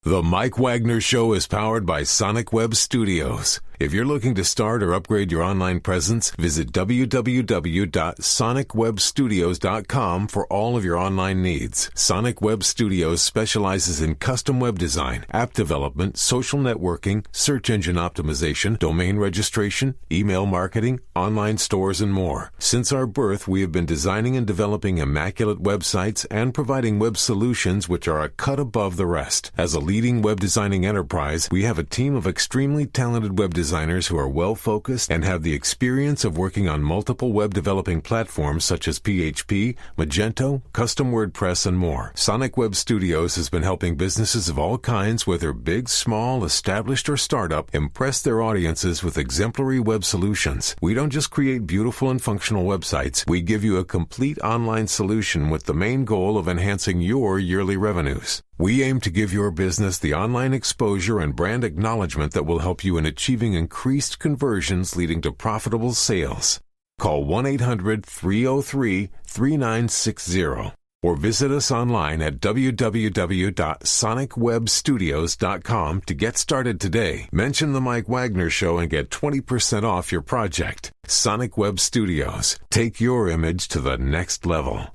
The Mike Wagner Show is powered by Sonic Web Studios. If you're looking to start or upgrade your online presence, visit www.sonicwebstudios.com for all of your online needs. Sonic Web Studios specializes in custom web design, app development, social networking, search engine optimization, domain registration, email marketing, online stores, and more. Since our birth, we have been designing and developing immaculate websites and providing web solutions which are a cut above the rest. As a leading web designing enterprise, we have a team of extremely talented web designers who are well-focused and have the experience of working on multiple web developing platforms such as PHP, Magento, custom WordPress, and more. Sonic Web Studios has been helping businesses of all kinds, whether big, small, established, or startup, impress their audiences with exemplary web solutions. We don't just create beautiful and functional websites. We give you a complete online solution with the main goal of enhancing your yearly revenues. We aim to give your business the online exposure and brand acknowledgement that will help you in achieving increased conversions leading to profitable sales. Call 1-800-303-3960 or visit us online at www.sonicwebstudios.com to get started today. Mention the Mike Wagner Show and get 20% off your project. Sonic Web Studios. Take your image to the next level.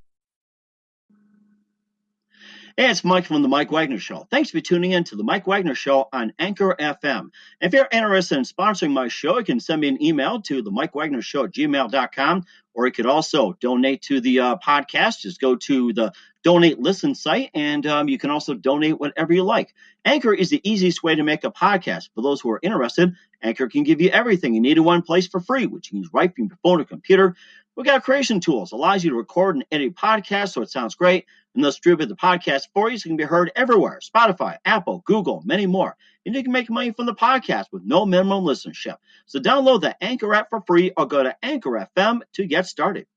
Hey, it's Mike from the Mike Wagner Show. Thanks for tuning in to the Mike Wagner Show on Anchor FM. If you're interested in sponsoring my show, you can send me an email to the MikeWagnerShow@gmail.com, or you could also donate to the podcast. Just go to the Donate Listen site, and you can also donate whatever you like. Anchor is the easiest way to make a podcast. For those who are interested, Anchor can give you everything you need in one place for free, which you can use right from your phone or computer. We got creation tools, allows you to record and edit podcasts so it sounds great, and they'll distribute the podcast for you so it can be heard everywhere. Spotify, Apple, Google, many more. And you can make money from the podcast with no minimum listenership. So download the Anchor app for free or go to Anchor FM to get started.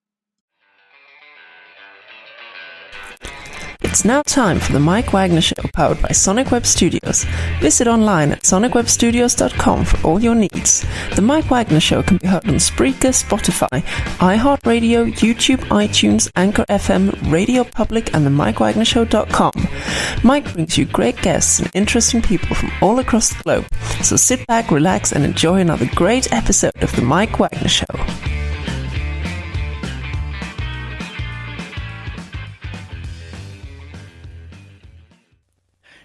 It's now time for the Mike Wagner Show, powered by Sonic Web Studios. Visit online at sonicwebstudios.com for all your needs. The Mike Wagner Show can be heard on Spreaker, Spotify, iHeartRadio, YouTube, iTunes, Anchor FM, Radio Public, and the MikeWagnerShow.com. Mike brings you great guests and interesting people from all across the globe. So sit back, relax, and enjoy another great episode of the Mike Wagner Show.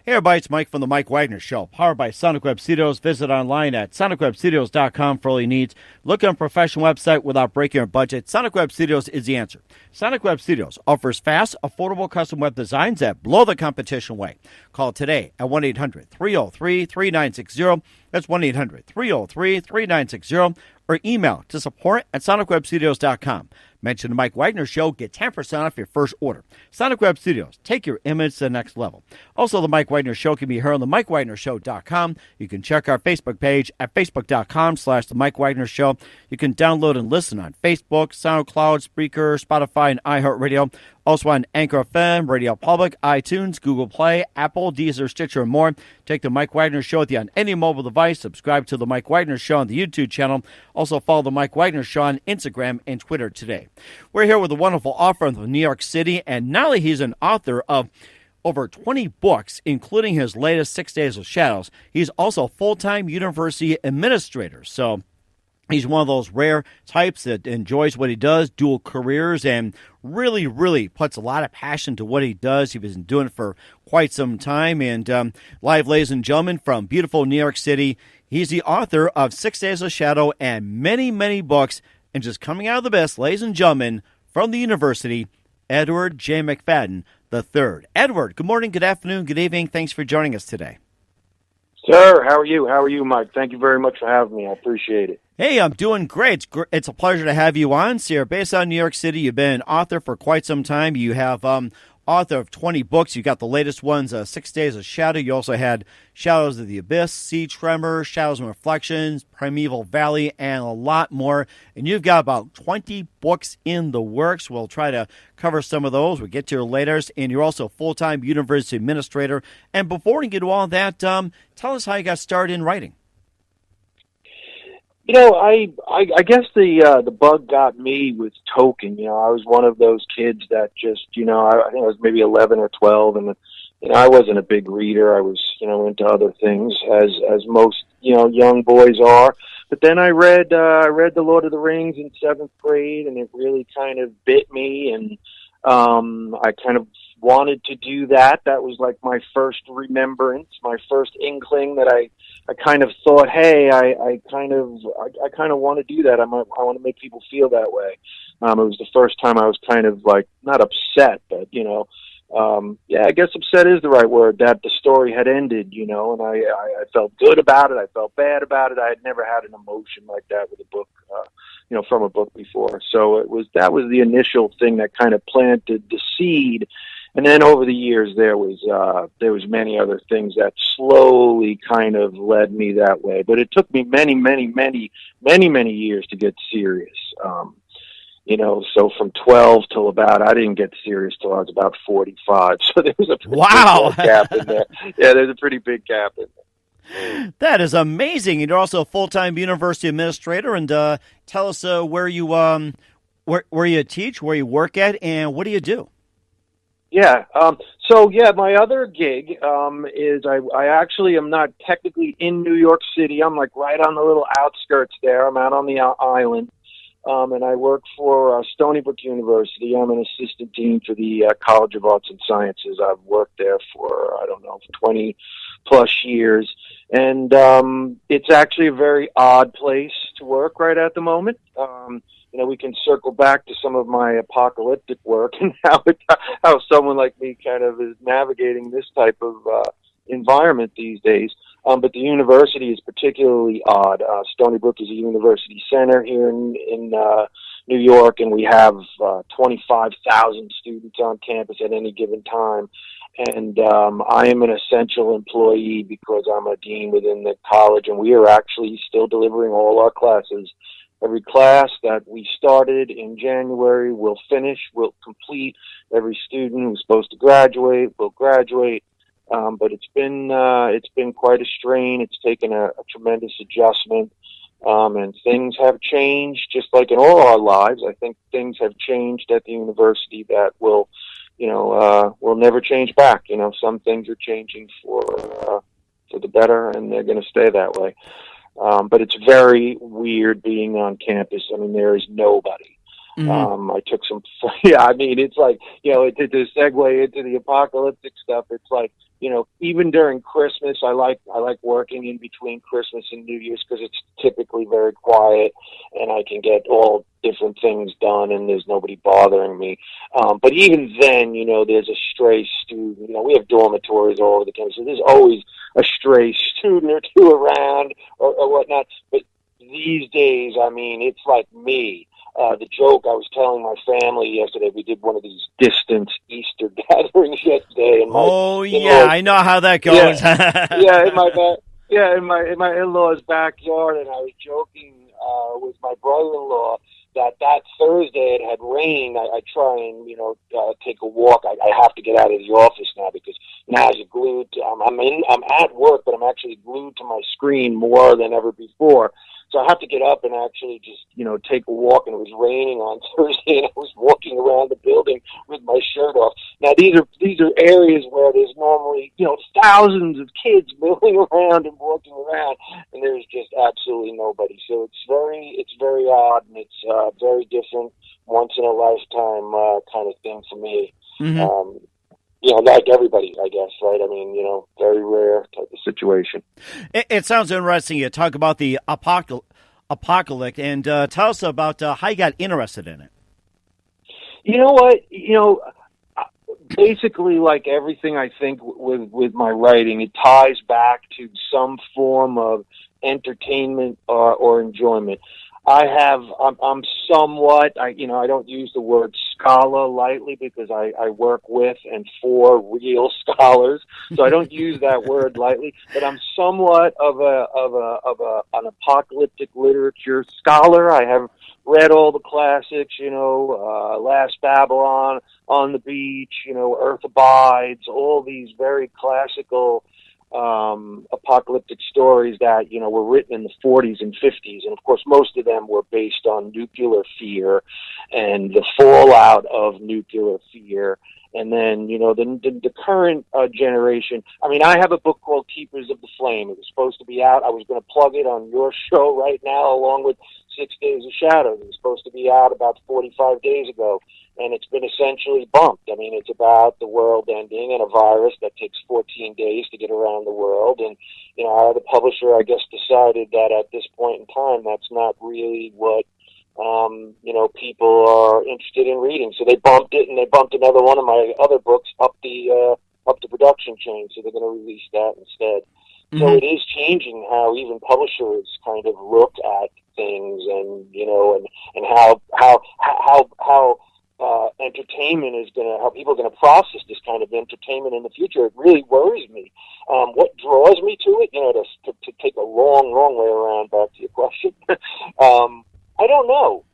Hey everybody, it's Mike from the Mike Wagner Show, powered by Sonic Web Studios. Visit online at sonicwebstudios.com for all your needs. Look on a professional website without breaking your budget. Sonic Web Studios is the answer. Sonic Web Studios offers fast, affordable custom web designs that blow the competition away. Call today at 1-800-303-3960. That's 1-800-303-3960. Or email to support at sonicwebstudios.com. Mention the Mike Wagner Show, get 10% off your first order. Sonic Web Studios, take your image to the next level. Also, the Mike Wagner Show can be heard on the MikeWagnerShow.com. You can check our Facebook page at facebook.com/the Mike Wagner Show. You can download and listen on Facebook, SoundCloud, Spreaker, Spotify, and iHeartRadio. Also on Anchor FM, Radio Public, iTunes, Google Play, Apple, Deezer, Stitcher, and more. Take the Mike Wagner Show with you on any mobile device. Subscribe to the Mike Wagner Show on the YouTube channel. Also follow the Mike Wagner Show on Instagram and Twitter today. We're here with a wonderful author from New York City, and not only he's an author of over 20 books, including his latest 6 Days of Shadows, he's also a full-time university administrator. So he's one of those rare types that enjoys what he does, dual careers, and really, really puts a lot of passion to what he does. He's been doing it for quite some time. And live, ladies and gentlemen, from beautiful New York City, he's the author of 6 Days of Shadow and many, many books. And just coming out of the best, ladies and gentlemen, from the university, Edward J. McFadden III. Edward, good morning, good afternoon, good evening. Thanks for joining us today. Sir, how are you? How are you, Mike? Thank you very much for having me. I appreciate it. Hey, I'm doing great. It's a pleasure to have you on. So you're based out of New York City. You've been an author for quite some time. You have author of 20 books. You got the latest ones, 6 Days of Shadow. You also had Shadows of the Abyss, Sea Tremor, Shadows and Reflections, Primeval Valley, and a lot more. And you've got about 20 books in the works. We'll try to cover some of those. We'll get to your latest. And you're also a full-time university administrator. And before we get to all that, tell us how you got started in writing. You know, I guess the bug got me with Tolkien. You know, I was one of those kids that just, you know, I think I was maybe 11 or 12, and I wasn't a big reader. I was, into other things, as most, young boys are. But then I read The Lord of the Rings in 7th grade, and it really kind of bit me, and I kind of wanted to do that. That was like my first remembrance, my first inkling that I kind of thought, hey, I kind of want to do that. I want to make people feel that way. It was the first time I was kind of like, not upset, but, I guess upset is the right word, that the story had ended, and I felt good about it. I felt bad about it. I had never had an emotion like that with a book, from a book before. So that was the initial thing that kind of planted the seed. And then over the years, there was many other things that slowly kind of led me that way. But it took me many, many, many, many, many years to get serious. So from 12 till I didn't get serious till I was about 45. So there was a pretty big gap in there. Yeah, there's a pretty big gap in there. That is amazing. You're also a full-time university administrator. And tell us where you teach, where you work at, and what do you do? Yeah. My other gig is I actually am not technically in New York City. I'm like right on the little outskirts there. I'm out on the island. And I work for Stony Brook University. I'm an assistant dean for the College of Arts and Sciences. I've worked there for, 20 plus years. And it's actually a very odd place to work right at the moment. We can circle back to some of my apocalyptic work and how someone like me kind of is navigating this type of environment these days. But the university is particularly odd. Stony Brook is a university center here in New York, and we have 25,000 students on campus at any given time. And I am an essential employee because I'm a dean within the college, and we are actually still delivering all our classes. Every class that we started in January will finish, will complete. Every student who's supposed to graduate will graduate. But it's been quite a strain. It's taken a tremendous adjustment, and things have changed, just like in all our lives. I think things have changed at the university that will never change back. Some things are changing for the better, and they're going to stay that way. But it's very weird being on campus. I mean, there is nobody. Mm-hmm. I took some, it's like, to segue into the apocalyptic stuff, it's like, even during Christmas, I like working in between Christmas and New Year's because it's typically very quiet and I can get all different things done and there's nobody bothering me. But even then, there's a stray student. We have dormitories all over the campus, so there's always a stray student or two around or whatnot. But these days, it's like me. The joke I was telling my family yesterday, we did one of these distant Easter gatherings yesterday. And I know how that goes. In my in-laws' backyard, and I was joking with my brother-in-law that Thursday it had rained. I try and take a walk. I have to get out of the office now because now I'm glued. I'm at work, but I'm actually glued to my screen more than ever before. So I have to get up and actually just, take a walk, and it was raining on Thursday, and I was walking around the building with my shirt off. Now, these are areas where there's normally, thousands of kids milling around and walking around, and there's just absolutely nobody. So it's very odd, and it's very different, once in a lifetime kind of thing for me. Mm-hmm. Like everybody, I guess, right? Very rare type of situation. It sounds interesting. You talk about the apocalypse, and tell us about how you got interested in it. You know what? Basically, like everything I think with my writing, it ties back to some form of entertainment or enjoyment. I'm somewhat, I don't use the word scholar lightly because I work with and for real scholars, so I don't use that word lightly, but I'm somewhat of an apocalyptic literature scholar. I have read all the classics, Last Babylon, On the Beach, Earth Abides, all these very classical apocalyptic stories that, were written in the 40s and 50s. And of course, most of them were based on nuclear fear and the fallout of nuclear fear. And then, the current generation. I mean, I have a book called Keepers of the Flame. It was supposed to be out. I was going to plug it on your show right now, along with 6 Days of Shadows. It was supposed to be out about 45 days ago, and it's been essentially bumped. I mean, it's about the world ending and a virus that takes 14 days to get around the world. And, the publisher, I guess, decided that at this point in time, that's not really what people are interested in reading. So they bumped it, and they bumped another one of my other books up the production chain. So they're going to release that instead. Mm-hmm. So it is changing how even publishers kind of look at things, and and how entertainment is how people are going to process this kind of entertainment in the future. It really worries me. What draws me to it, to take a long way around back to your question. I don't know.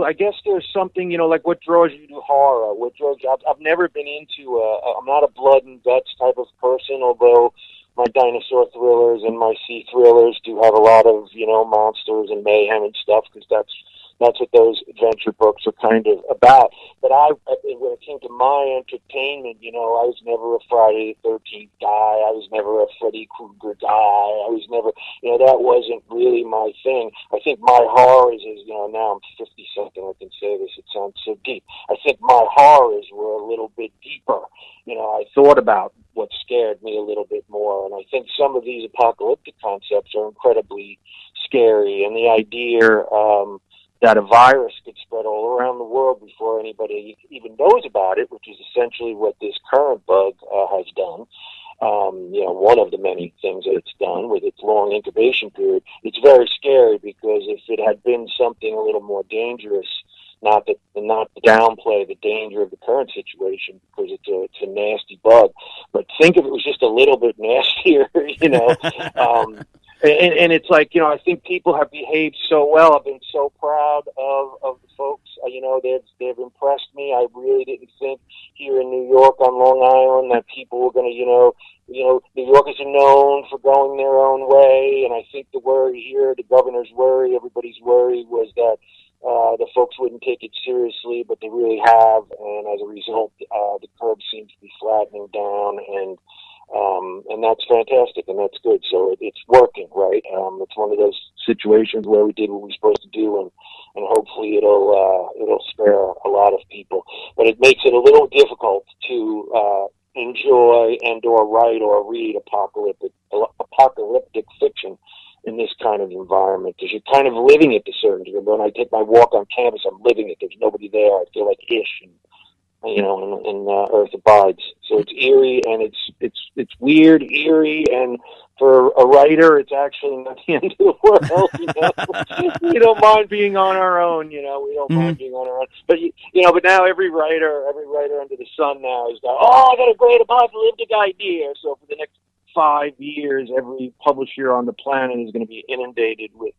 I guess there's something, like what draws you to horror, what draws you. I've never been into I'm not a blood and guts type of person, although my dinosaur thrillers and my sea thrillers do have a lot of, monsters and mayhem and stuff, because that's what those adventure books are kind of about. But when it came to my entertainment, I was never a Friday the 13th guy. I was never a Freddy Krueger guy. I was never, that wasn't really my thing. I think my horrors is, now I'm 50-something, I can say this, it sounds so deep. I think my horrors were a little bit deeper. I thought about what scared me a little bit more, and I think some of these apocalyptic concepts are incredibly scary, and the idea that a virus could spread all around the world before anybody even knows about it, which is essentially what this current bug has done. One of the many things that it's done with its long incubation period. It's very scary, because if it had been something a little more dangerous, not to downplay the danger of the current situation, because it's a nasty bug, but think if it was just a little bit nastier, And it's like, I think people have behaved so well. I've been so proud of the folks. They've impressed me. I really didn't think here in New York on Long Island that people were going to, New Yorkers are known for going their own way. And I think the worry here, the governor's worry, everybody's worry was that the folks wouldn't take it seriously, but they really have. And as a result, the curve seems to be flattening down, and that's fantastic, and that's good. So it's working, right? It's one of those situations where we did what we were supposed to do, and hopefully it'll spare a lot of people. But it makes it a little difficult to enjoy and or write or read apocalyptic fiction in this kind of environment, because you're kind of living it to a certain degree. When I take my walk on campus, I'm living it. There's nobody there. I feel like ish, and Earth abides. So it's eerie, and it's weird, eerie, and for a writer, it's actually not the end of the world. We don't mind being on our own. We don't mind being on our own. But but now every writer under the sun now has got, I got a great apocalyptic idea. So for the next 5 years, every publisher on the planet is going to be inundated with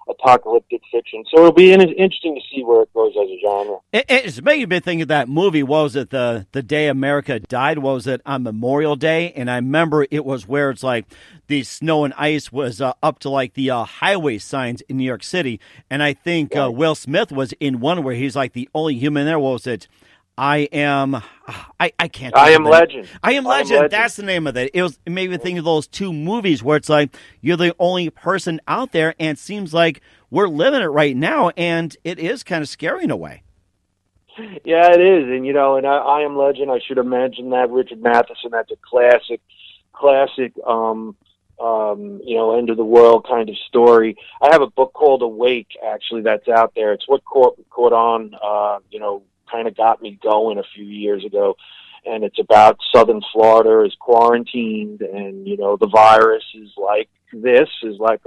apocalyptic fiction. So it'll be interesting to see where it goes as a genre. It's making me think of that movie. What was it? The Day America Died? What was it? On Memorial Day? And I remember it was where it's like the snow and ice was up to like the highway signs in New York City. And I think Will Smith was in one where he's like the only human there. What was it? I can't. I Am Legend. I Am Legend. That's the name of it. It made me think of those two movies where it's like you're the only person out there, and it seems like we're living it right now, and it is kind of scary in a way. Yeah, it is, and and I Am Legend. I should have mentioned that Richard Matheson. That's a classic, end of the world kind of story. I have a book called Awake, actually, that's out there. It's what caught on, kind of got me going a few years ago, and it's about Southern Florida is quarantined, and the virus is like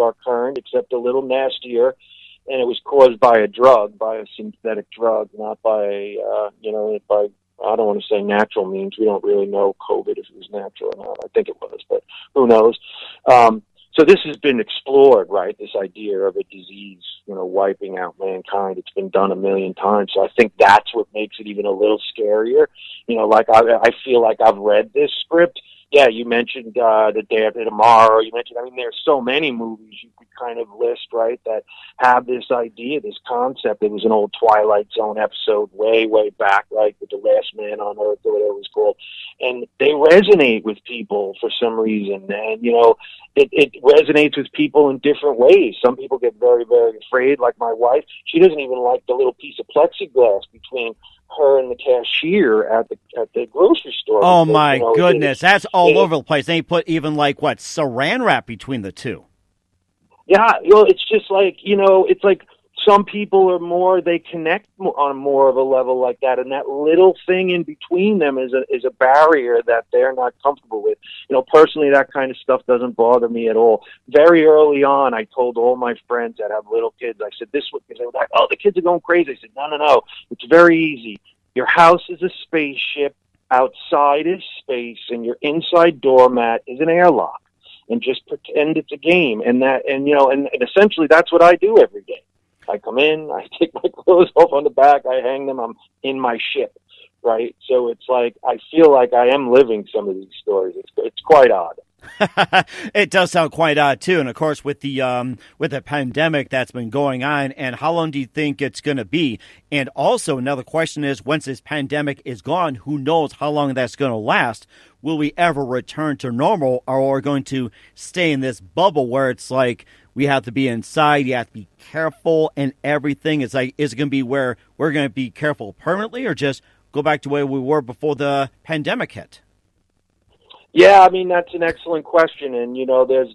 our current, except a little nastier, and it was caused by a synthetic drug, not by by, I don't want to say natural means. We don't really know COVID if it was natural or not. I think it was, but who knows. So this has been explored, right? This idea of a disease, wiping out mankind. It's been done a million times. So I think that's what makes it even a little scarier. Like I feel like I've read this script yeah, you mentioned The Day After Tomorrow. You mentioned, I mean, there's so many movies you could kind of list, right, that have this idea, this concept. It was an old Twilight Zone episode way, way back, right, with The Last Man on Earth or whatever it was called. And they resonate with people for some reason. And, you know, it resonates with people in different ways. Some people get very, very afraid, like my wife. She doesn't even like the little piece of plexiglass between her and the cashier at the grocery store. Oh, because, my you know, goodness. That's all over the place. They put even, like, what, saran wrap between the two. Yeah, you know, it's just like, you know, it's like some people are more, they connect on more of a level like that, and that little thing in between them is a barrier that they're not comfortable with. You know, personally, that kind of stuff doesn't bother me at all. Very early on, I told all my friends that have little kids, I said, this would, because they were like, oh, the kids are going crazy. I said, no, it's very easy. Your house is a spaceship, outside is space, and your inside doormat is an airlock. And just pretend it's a game, and you know, and essentially that's what I do every day. I come in, I take my clothes off on the back, I hang them, I'm in my ship, right? So it's like I feel like I am living some of these stories. It's quite odd. It does sound quite odd too, and of course with the pandemic that's been going on, and how long do you think it's going to be? And also another question is, once this pandemic is gone, who knows how long that's going to last? Will we ever return to normal, or are we going to stay in this bubble where it's like we have to be inside, you have to be careful and everything? It's like, is it going to be where we're going to be careful permanently, or just go back to where we were before the pandemic hit? Yeah, I mean, that's an excellent question. And, you know, there's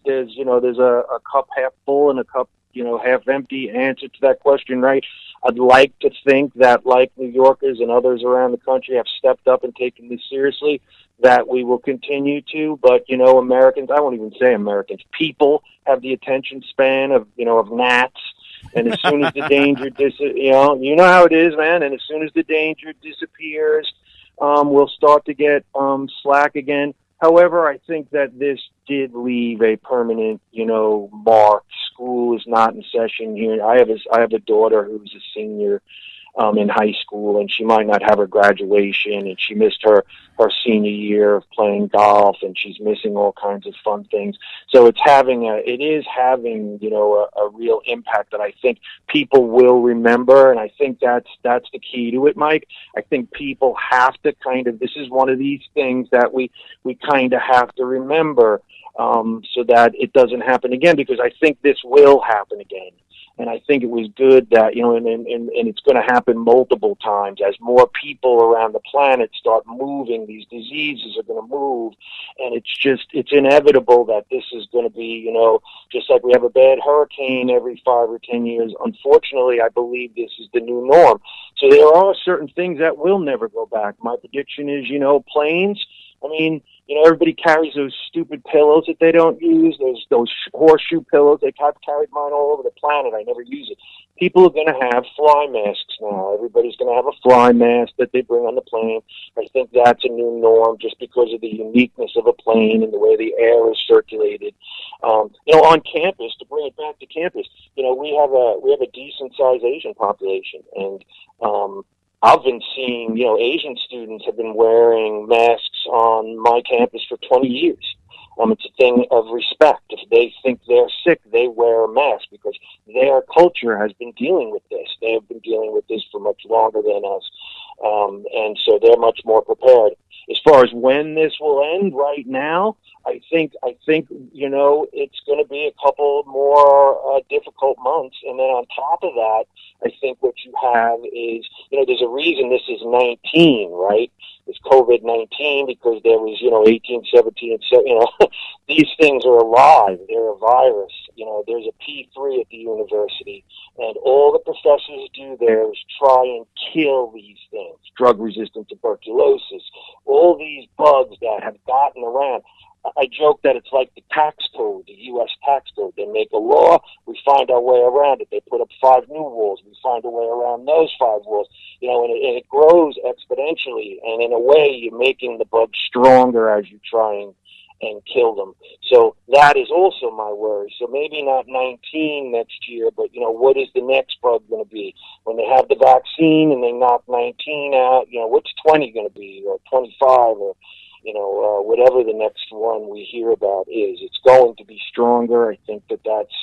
a cup half full and a cup, you know, half empty answer to that question, right? I'd like to think that, like New Yorkers and others around the country have stepped up and taken this seriously, that we will continue to. But, you know, Americans, I won't even say Americans, people have the attention span of gnats. And as soon as the danger, you know how it is, man. And as soon as the danger disappears, we'll start to get slack again. However, I think that this did leave a permanent, you know, mark. School is not in session here. I have a daughter who's a senior in high school, and she might not have her graduation, and she missed her senior year of playing golf, and she's missing all kinds of fun things. So it is having, you know, a real impact that I think people will remember, and I think that's the key to it, Mike. I think people have to this is one of these things that we kind of have to remember, so that it doesn't happen again, because I think this will happen again. And I think it was good that, you know, and it's going to happen multiple times as more people around the planet start moving. These diseases are going to move, and it's inevitable that this is going to be, you know, just like we have a bad hurricane every 5 or 10 years. Unfortunately, I believe this is the new norm. So there are certain things that will never go back. My prediction is, you know, planes. I mean, you know, everybody carries those stupid pillows that they don't use, those horseshoe pillows. I've carried mine all over the planet. I never use it. People are going to have fly masks now. Everybody's going to have a fly mask that they bring on the plane. I think that's a new norm just because of the uniqueness of a plane and the way the air is circulated. You know, on campus, to bring it back to campus, you know, we have a decent-sized Asian population, and I've been seeing, you know, Asian students have been wearing masks on my campus for 20 years. It's a thing of respect. If they think they're sick, they wear a mask because their culture has been dealing with this. They have been dealing with this for much longer than us. And so they're much more prepared. As far as when this will end right now, I think, you know, it's going to be a couple more difficult months. And then on top of that, I think what you have is, you know, there's a reason this is 19, right? It's COVID-19 because there was, you know, 18, 17, and so, you know, these things are alive. They're a virus. You know, there's a P3 at the university, and all the professors do there is try and kill these things. Drug-resistant tuberculosis, all these bugs that have gotten around. I joke that it's like the tax code, the U.S. tax code. They make a law, we find our way around it. They put up 5 new walls, we find a way around those 5 walls. You know, and it grows exponentially. And in a way, you're making the bugs stronger as you try and kill them. So that is also my worry. So maybe not 19 next year, but, you know, what is the next bug going to be? When they have the vaccine and they knock 19 out, you know, what's 20 going to be, or 25, or, whatever the next one we hear about is, it's going to be stronger. I think that's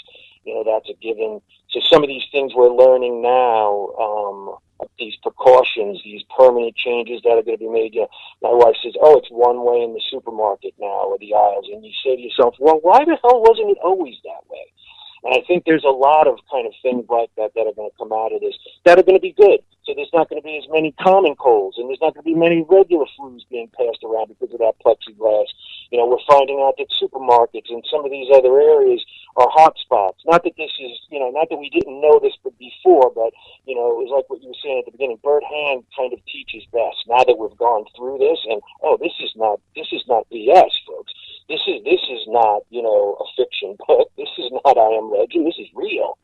a given. So some of these things we're learning now, these precautions, these permanent changes that are going to be made. My wife says, "Oh, it's one way in the supermarket now, or the aisles," and you say to yourself, "Well, why the hell wasn't it always that way?" And I think there's a lot of kind of things like that that are going to come out of this that are going to be good. So there's not going to be as many common colds, and there's not going to be many regular flus being passed around because of that plexiglass. We're finding out that supermarkets and some of these other areas are hot spots. Not that this is, not that we didn't know this before, but, it was like what you were saying at the beginning. Bird Hand kind of teaches best. Now that we've gone through this, and, this is not BS, folks. This is not, a fiction book. This is not I Am Legend. This is real.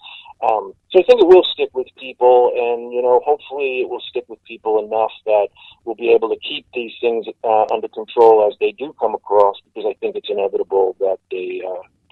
So I think it will stick with people, and, hopefully it will stick with people enough that we'll be able to keep these things under control as they do come across, because I think it's inevitable that they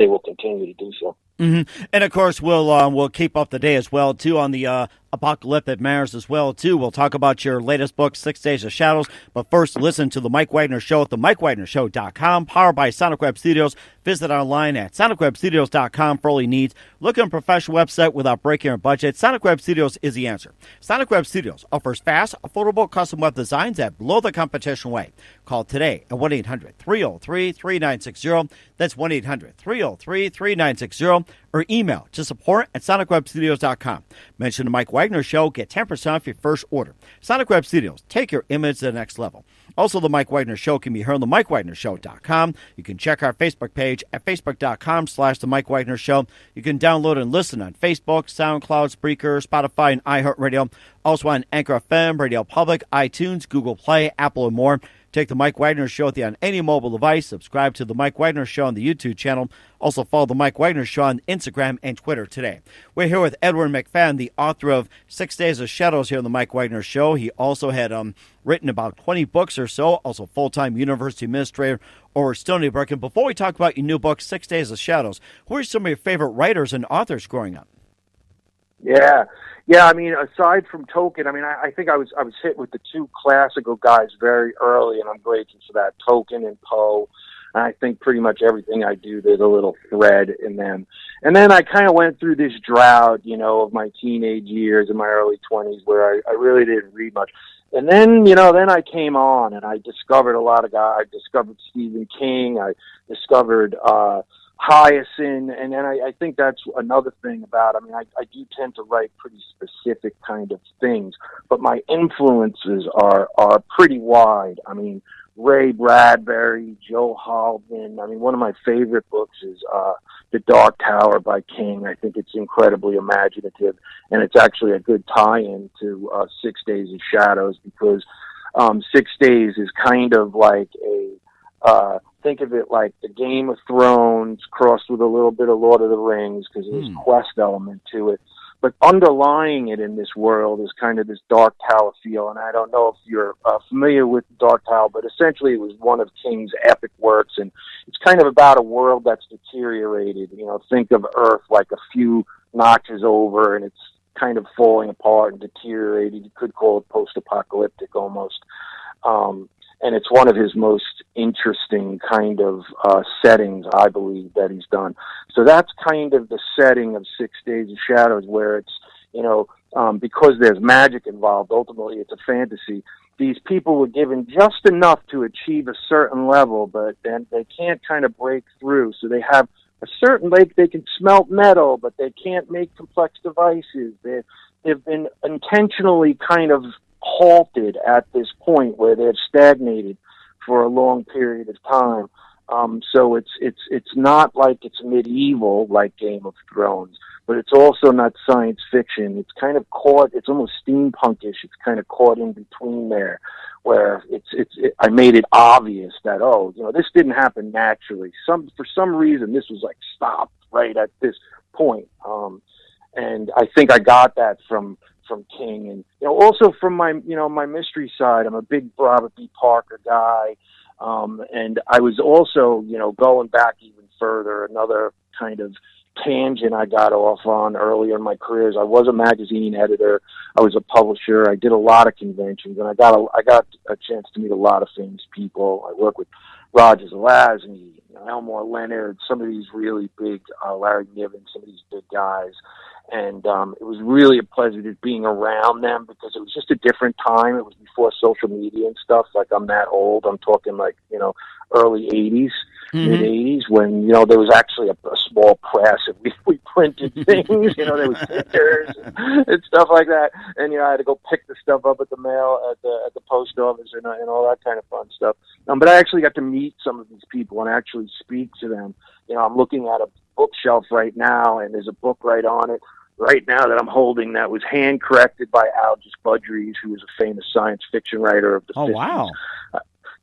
will continue to do so. Mm-hmm. And of course, we'll keep up to date as well too on the apocalyptic matters as well too. We'll talk about your latest book, 6 Days of Shadows. But first, listen to the Mike Wagner Show at the MikeWagnerShow.com, powered by Sonic Web Studios. Visit online at SonicWebStudios.com for all your needs. Look at a professional website without breaking your budget. Sonic Web Studios is the answer. Sonic Web Studios offers fast, affordable custom web designs at below the competition rate. Call today at 1-800-303-3960. That's 1-800-303-3960. Or email to support at SonicWebStudios.com. Mention the Mike Wagner Show. Get 10% off your first order. Sonic Web Studios. Take your image to the next level. Also, the Mike Wagner Show can be heard on the MikeWagnerShow.com. You can check our Facebook page at Facebook.com/The Mike Wagner Show. You can download and listen on Facebook, SoundCloud, Spreaker, Spotify, and iHeartRadio. Also on Anchor FM, Radio Public, iTunes, Google Play, Apple, and more. Take the Mike Wagner Show on any mobile device. Subscribe to the Mike Wagner Show on the YouTube channel. Also follow the Mike Wagner Show on Instagram and Twitter today. We're here with Edward McFadden, the author of 6 Days of Shadows here on the Mike Wagner Show. He also had written about 20 books or so, also full-time university administrator over Stony Brook. And before we talk about your new book, 6 Days of Shadows, who are some of your favorite writers and authors growing up? Yeah. I mean, aside from Tolkien, I think I was hit with the two classical guys very early, and I'm grateful for that, Tolkien and Poe. And I think pretty much everything I do, there's a little thread in them. And then I kind of went through this drought, of my teenage years and my early 20s where I really didn't read much. And then, then I came on and I discovered a lot of guys. I discovered Stephen King. I discovered Hyacinth, and then I think that's another thing about, I do tend to write pretty specific kind of things, but my influences are pretty wide. Ray Bradbury, Joe Haldeman. One of my favorite books is The Dark Tower by King. I think it's incredibly imaginative, and it's actually a good tie-in to 6 Days of Shadows, because 6 Days is kind of like think of it like the Game of Thrones crossed with a little bit of Lord of the Rings, because there's quest element to it. But underlying it in this world is kind of this Dark Tower feel. And I don't know if you're familiar with Dark Tower, but essentially it was one of King's epic works. And it's kind of about a world that's deteriorated. Think of Earth like a few notches over, and it's kind of falling apart and deteriorated. You could call it post-apocalyptic almost. And it's one of his most interesting kind of settings, I believe, that he's done. So that's kind of the setting of 6 Days of Shadows, where it's, because there's magic involved, ultimately it's a fantasy. These people were given just enough to achieve a certain level, but then they can't kind of break through. So they have a certain, they can smelt metal, but they can't make complex devices. They've been intentionally kind of halted at this point where they've stagnated for a long period of time. So it's not like it's medieval like Game of Thrones, but it's also not science fiction. It's kind of caught, it's almost steampunkish. It's kind of caught in between there, where I made it obvious that, this didn't happen naturally. For some reason, this was like stopped right at this point. And I think I got that from King, and also from my my mystery side. I'm a big Robert B. Parker guy, and I was also going back even further. Another kind of tangent I got off on earlier in my career is I was a magazine editor. I was a publisher. I did a lot of conventions, and I got a chance to meet a lot of famous people. I worked with Roger Zelazny, Elmore Leonard, some of these really big, Larry Niven, some of these big guys. And it was really a pleasure just being around them because it was just a different time. It was before social media and stuff. Like, I'm that old. I'm talking like, early 80s, mid 80s, when, there was actually a small press and we printed things, there was printers and stuff like that. And, I had to go pick the stuff up at the mail, at the post office and all that kind of fun stuff. But I actually got to meet some of these people and actually speak to them. I'm looking at a bookshelf right now, and there's a book right on it right now that I'm holding that was hand corrected by Algis Budrys, who was a famous science fiction writer of the 50s. Wow.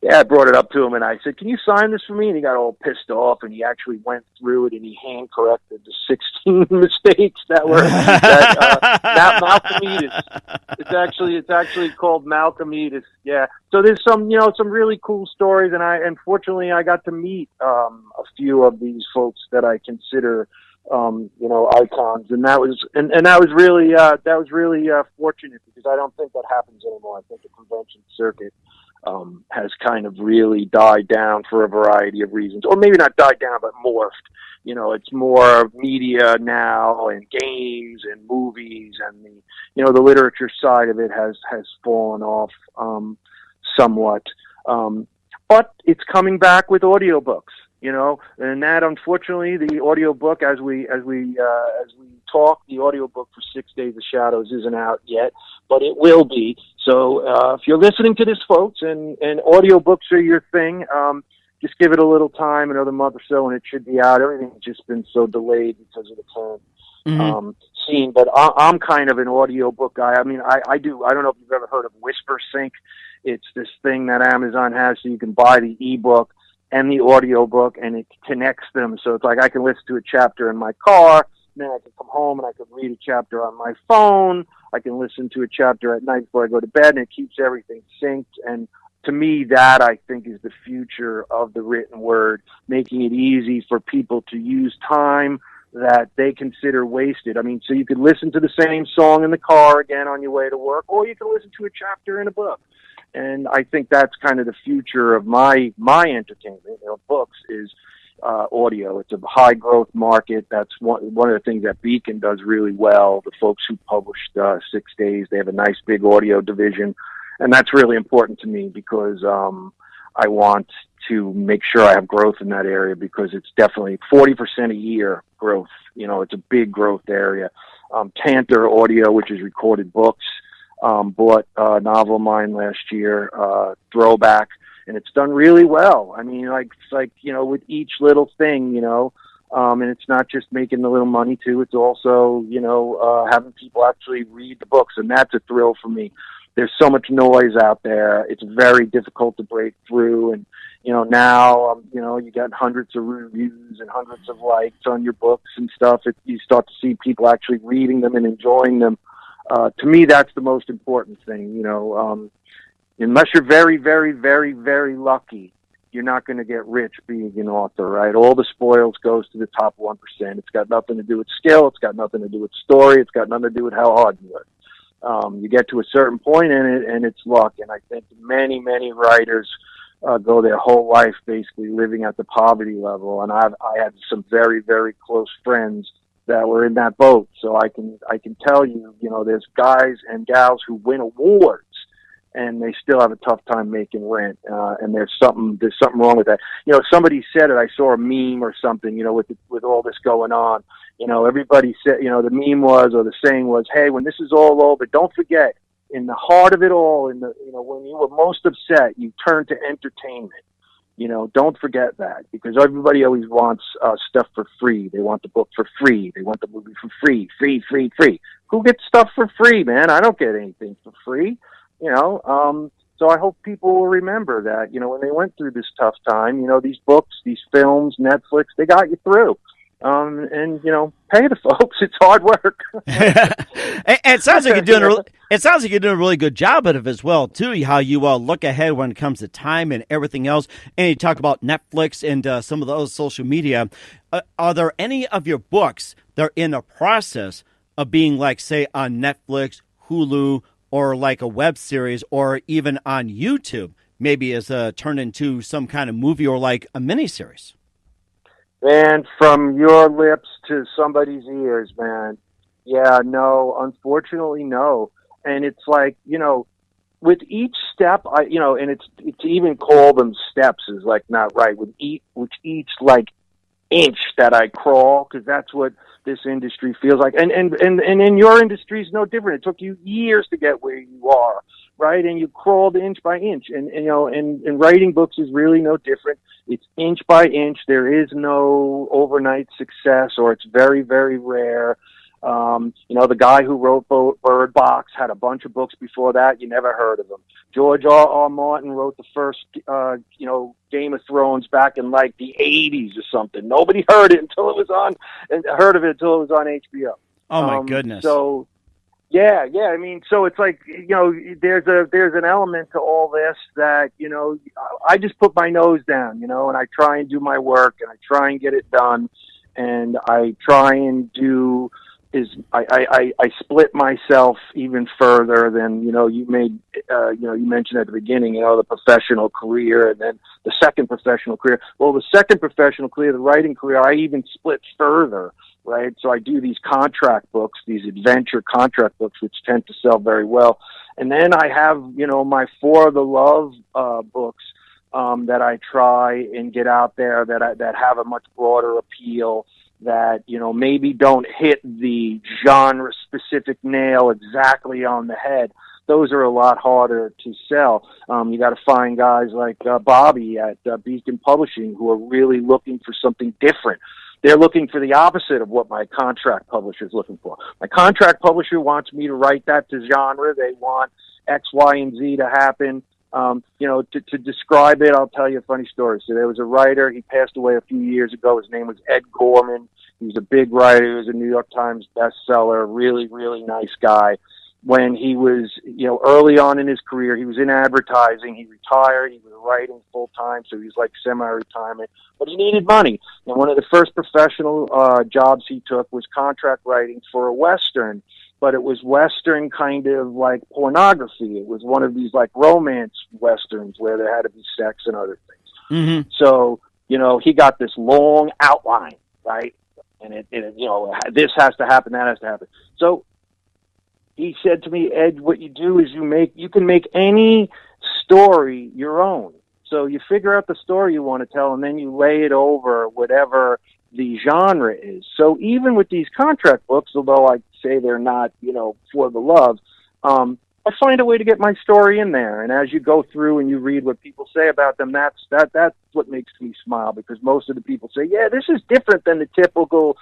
Yeah, I brought it up to him and I said, "Can you sign this for me?" And he got all pissed off, and he actually went through it and he hand corrected the 16 mistakes that were Malcolmitis. It's actually called Malcolmitis. Yeah. So there's some really cool stories, and unfortunately I got to meet a few of these folks that I consider icons, and that was really fortunate, because I don't think that happens anymore. I think the convention circuit has kind of really died down for a variety of reasons, or maybe not died down, but morphed. It's more media now, and games and movies, and the literature side of it has fallen off somewhat. But it's coming back with audiobooks. And that, unfortunately, the audiobook, as we talk, the audiobook for 6 Days of Shadows isn't out yet, but it will be. So if you're listening to this, folks, and audiobooks are your thing, just give it a little time, another month or so, and it should be out. Everything's just been so delayed because of the current scene. But I'm kind of an audiobook guy. I mean, I don't know if you've ever heard of Whisper Sync. It's this thing that Amazon has, so you can buy the ebook and the audiobook, and it connects them. So it's like I can listen to a chapter in my car, and then I can come home and I can read a chapter on my phone. I can listen to a chapter at night before I go to bed, and it keeps everything synced. And to me, that, I think, is the future of the written word, making it easy for people to use time that they consider wasted. I mean, so you could listen to the same song in the car again on your way to work, or you can listen to a chapter in a book. And I think that's kind of the future of my entertainment, books, is audio. It's a high growth market. That's one of the things that Beacon does really well. The folks who published 6 Days, they have a nice big audio division, and that's really important to me, because I want to make sure I have growth in that area, because it's definitely 40% a year growth. It's a big growth area. Tantor Audio, which is recorded books, bought a novel of mine last year, Throwback, and it's done really well. I mean, with each little thing, and it's not just making the little money too, it's also, having people actually read the books, and that's a thrill for me. There's so much noise out there. It's very difficult to break through, and, now, you got hundreds of reviews and hundreds of likes on your books and stuff. You start to see people actually reading them and enjoying them. To me, that's the most important thing. Unless you're very, very, very, very lucky, you're not going to get rich being an author, right? All the spoils goes to the top 1%. It's got nothing to do with skill. It's got nothing to do with story. It's got nothing to do with how hard you work. You get to a certain point in it, and it's luck. And I think many, many writers go their whole life basically living at the poverty level. And I had some very, very close friends that were in that boat. So I can tell you, there's guys and gals who win awards and they still have a tough time making rent. And there's something wrong with that. Somebody said it, I saw a meme or something, with all this going on, everybody said, the meme was, or the saying was, hey, when this is all over, don't forget, in the heart of it all, when you were most upset, you turn to entertainment. Don't forget that, because everybody always wants stuff for free. They want the book for free. They want the movie for free. Free. Who gets stuff for free, man? I don't get anything for free. So I hope people will remember that, when they went through this tough time, these books, these films, Netflix, they got you through. and pay the folks. It's hard work. And it sounds like you're doing a really good job of it as well too. How you look ahead when it comes to time and everything else. And you talk about Netflix and some of those social media. Are there any of your books that are in the process of being, like, say, on Netflix, Hulu, or like a web series, or even on YouTube, maybe as turned into some kind of movie or like a miniseries? Man, from your lips to somebody's ears, man. Yeah, no, unfortunately, no. And it's like, with each step, and it's even call them steps is like not right. With each like inch that I crawl, because that's what this industry feels like. And in your industry is no different. It took you years to get where you are, right? And you crawled inch by inch. And writing books is really no different. It's inch by inch. There is no overnight success, or it's very, very rare. The guy who wrote Bird Box had a bunch of books before that. You never heard of him. George R. Martin wrote the first, Game of Thrones back in like the 80s or something. Nobody heard of it until it was on HBO. Oh my goodness. So, yeah. I mean, so it's like, there's an element to all this that, I just put my nose down, and I try and do my work, and I try and get it done, and I try and do I split myself even further than, you mentioned at the beginning, the professional career and then the second professional career. Well, the second professional career, the writing career, I even split further, right? So I do these contract books, these adventure contract books, which tend to sell very well. And then I have, my For the Love books that I try and get out there that have a much broader appeal, that, maybe don't hit the genre specific nail exactly on the head. Those are a lot harder to sell. You got to find guys like Bobby at Beacon Publishing who are really looking for something different. They're looking for the opposite of what my contract publisher is looking for. My contract publisher wants me to write that to genre. They want X, Y, and Z to happen. To describe it, I'll tell you a funny story. So there was a writer, he passed away a few years ago. His name was Ed Gorman. He was a big writer. He was a New York Times bestseller, really, really nice guy. When he was, early on in his career, he was in advertising. He retired. He was writing full time, so he was like semi-retirement. But he needed money. And one of the first professional jobs he took was contract writing for a Western. But it was Western kind of like pornography. It was one of these like romance Westerns where there had to be sex and other things. Mm-hmm. So, he got this long outline, right? And this has to happen, that has to happen. So he said to me, Ed, what you do is you can make any story your own. So you figure out the story you want to tell, and then you lay it over whatever the genre is. So even with these contract books, although I say they're not, For the Love, I find a way to get my story in there. And as you go through and you read what people say about them, that's what makes me smile, because most of the people say, yeah, this is different than the typical,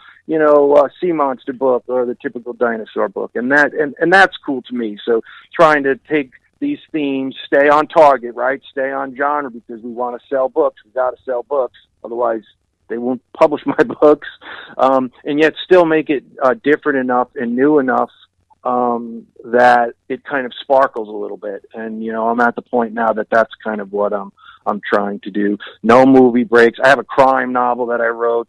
sea monster book or the typical dinosaur book. And that's cool to me. So trying to take these themes, stay on target, right? Stay on genre, because we want to sell books. We got to sell books. Otherwise, they won't publish my books. And yet still make it different enough and new enough that it kind of sparkles a little bit. And, I'm at the point now that's kind of what I'm trying to do. No movie breaks. I have a crime novel that I wrote,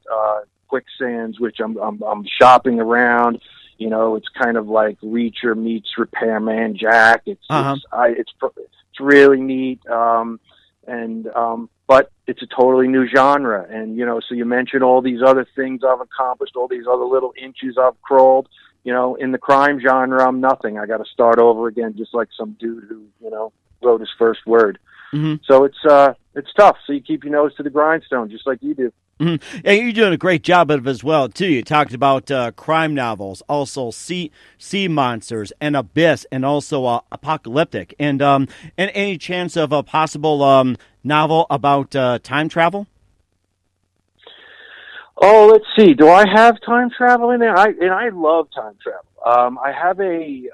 Quicksands, which I'm shopping around. It's kind of like Reacher meets Repairman Jack. It's really neat. But it's a totally new genre. And, so you mentioned all these other things I've accomplished, all these other little inches I've crawled. In the crime genre, I'm nothing. I got to start over again, just like some dude who, wrote his first word. Mm-hmm. So it's tough. So you keep your nose to the grindstone, just like you do. Mm-hmm. Yeah, you're doing a great job of it as well, too. You talked about crime novels, also sea monsters, and abyss, and also apocalyptic. And any chance of a possible novel about time travel? Oh, let's see. Do I have time travel in there? I love time travel. I have a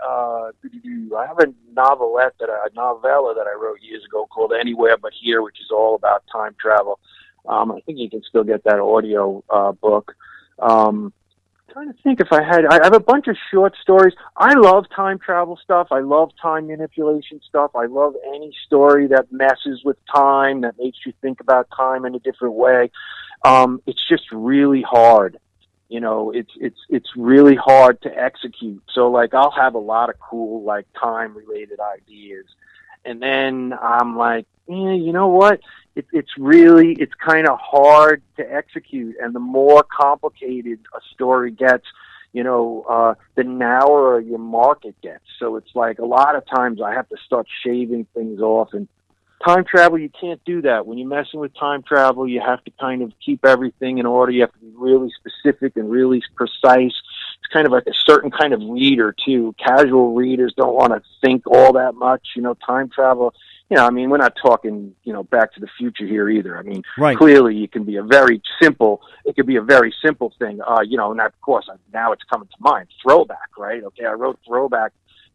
novella that I wrote years ago called Anywhere But Here, which is all about time travel. I think you can still get that audio book. Trying to think if I have a bunch of short stories. I love time travel stuff. I love time manipulation stuff. I love any story that messes with time, that makes you think about time in a different way. It's just really hard. It's really hard to execute. So like, I'll have a lot of cool, like, time related ideas. And then I'm like, yeah, you know what? It's kind of hard to execute. And the more complicated a story gets, the narrower your market gets. So it's like, a lot of times I have to start shaving things off. And time travel, you can't do that. When you're messing with time travel, you have to kind of keep everything in order. You have to be really specific and really precise. It's kind of like a certain kind of reader, too. Casual readers don't want to think all that much. Time travel, we're not talking, Back to the Future here either. I mean, right. Clearly it could be a very simple thing. And of course, now it's coming to mind. Throwback, right? Okay, I wrote Throwback,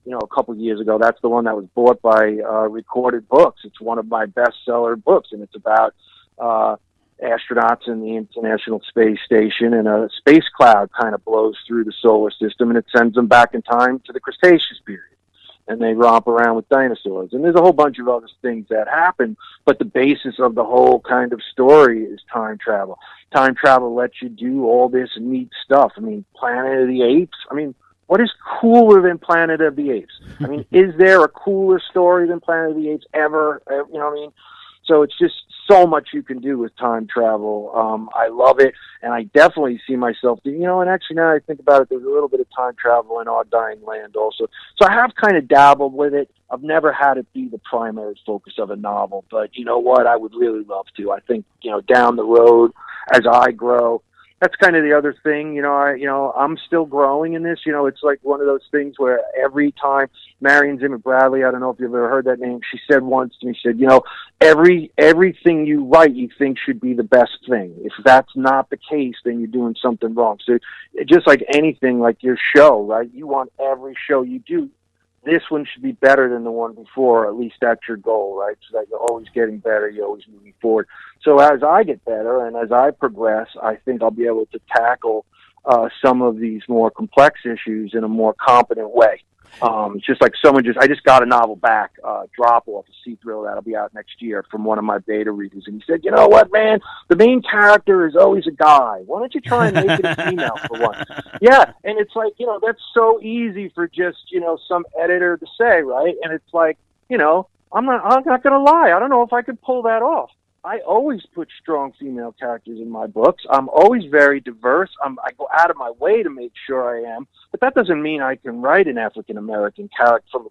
a couple of years ago. That's the one that was bought by Recorded Books. It's one of my bestseller books, and it's about astronauts in the International Space Station, and a space cloud kind of blows through the solar system, and it sends them back in time to the Cretaceous period. And they romp around with dinosaurs. And there's a whole bunch of other things that happen, but the basis of the whole kind of story is time travel. Time travel lets you do all this neat stuff. I mean, Planet of the Apes. I mean, what is cooler than Planet of the Apes? I mean, is there a cooler story than Planet of the Apes ever? So it's just so much you can do with time travel. I love it, and I definitely see myself doing, and actually now I think about it, there's a little bit of time travel in Our Dying Land also. So I have kind of dabbled with it. I've never had it be the primary focus of a novel, but you know what? I would really love to. I think, down the road, as I grow, that's kind of the other thing. I'm still growing in this. It's like one of those things where every time Marion Zimmer Bradley, I don't know if you've ever heard that name, she said once to me, she said, everything you write you think should be the best thing. If that's not the case, then you're doing something wrong. So just like anything, like your show, right? You want every show you do, this one should be better than the one before. At least that's your goal, right? So that you're always getting better, you're always moving forward. So as I get better and as I progress, I think I'll be able to tackle some of these more complex issues in a more competent way. It's just like I just got a novel back, Drop Off, a sea thriller that'll be out next year, from one of my beta readers. And he said, you know what, man, the main character is always a guy. Why don't you try and make it a female for once? Yeah. And it's like, that's so easy for just, some editor to say, right? And it's like, I'm not going to lie. I don't know if I could pull that off. I always put strong female characters in my books. I'm always very diverse. I go out of my way to make sure I am, but that doesn't mean I can write an African American character from